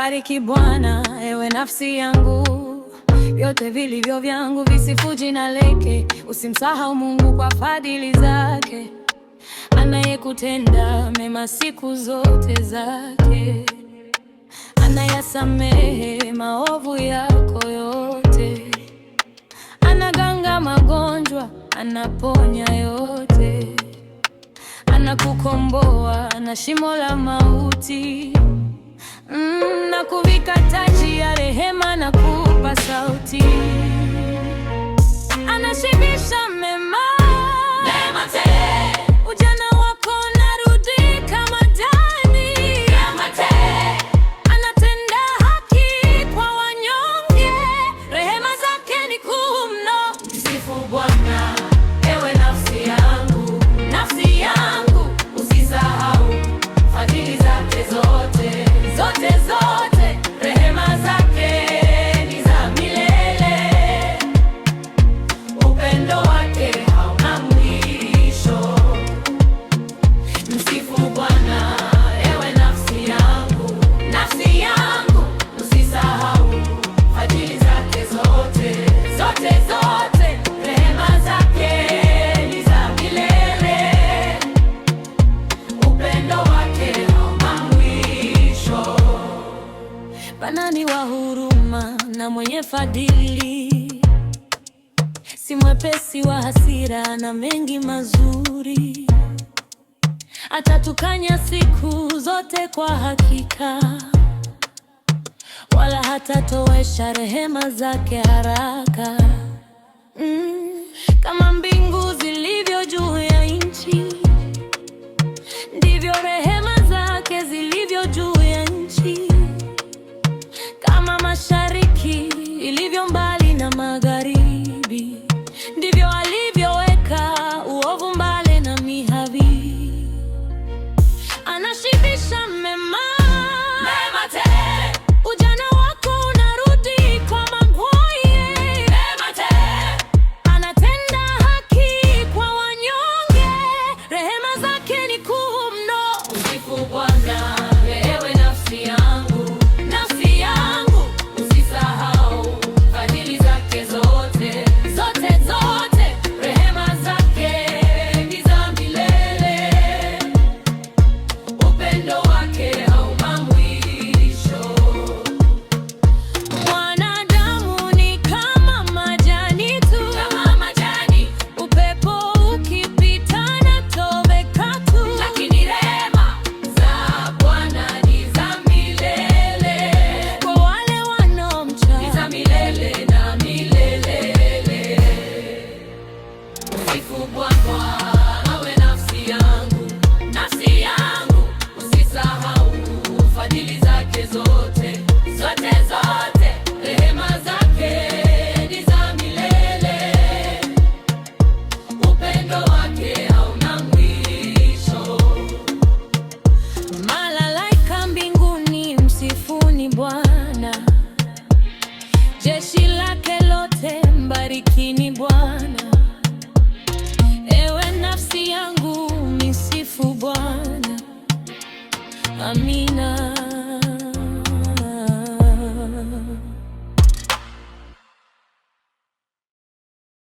Mbariki Bwana, ewe nafsi yangu, vyote vilivyo vyangu visifu jina lake. Usimsahau Mungu kwa fadhili zake, anayekutenda mema siku zote zake, anayasamehe maovu yako yote, anaganga magonjwa, anaponya yote, anakukomboa na shimo la mauti, na kuvika taji ya rehema na kupa sauti, anashibisha mema tele. Ujana wako unarudi kama ndani, anatenda haki kwa wanyonge, rehema zake ni kuu mno. Msifu Bwana, ewe nafsi yangu, nafsi yangu, usisahau fadhili zake zote, zote zote, rehema zake ni za milele, upendo wake hauna mwisho. Msifu Bwana, ewe nafsi yangu, nafsi yangu, usisahau fadhili zake zote, zote zote, rehema zake ni za milele, upendo wake hauna mwisho. Bwana ni wa huruma na mwenye fadhili, si mwepesi wa hasira na mengi mazuri, atatukanya siku zote kwa hakika, wala hatatowesha rehema zake haraka. Kama mbingu zilivyo juu ya nchi, ndivyo rehema zake zilivyo juu ya nchi. Kama mashariki ilivyo mbali na magharibi, ndivyo alivyoweka uovu mbali na mihavi. Anashibisha mema tele. Ujana wako unarudi kama mvua, anatenda haki kwa wanyonge, rehema zake ni kuu mno. Msifu Bwana, ewe nafsi yangu, nafsi yangu, usisahau fadhili zake zote, zote zote, rehema zake ni za milele, upendo wake hauna mwisho. Mwanadamu ni kama majani tu, kama majani, upepo ukipita na toweka tu, lakini rehema za Bwana ni za milele, kwa wale wanaomcha, ni za milele na milele. Msifu Bwana, ewe nafsi yangu, nafsi yangu, usisahau fadhili zake zote, zote zote, rehema zake ni za milele, upendo wake hauna mwisho. Malaika mbinguni msifuni Bwana, jeshi lake lote mbarikini Bwana. Ewe nafsi yangu msifu Bwana. Amina.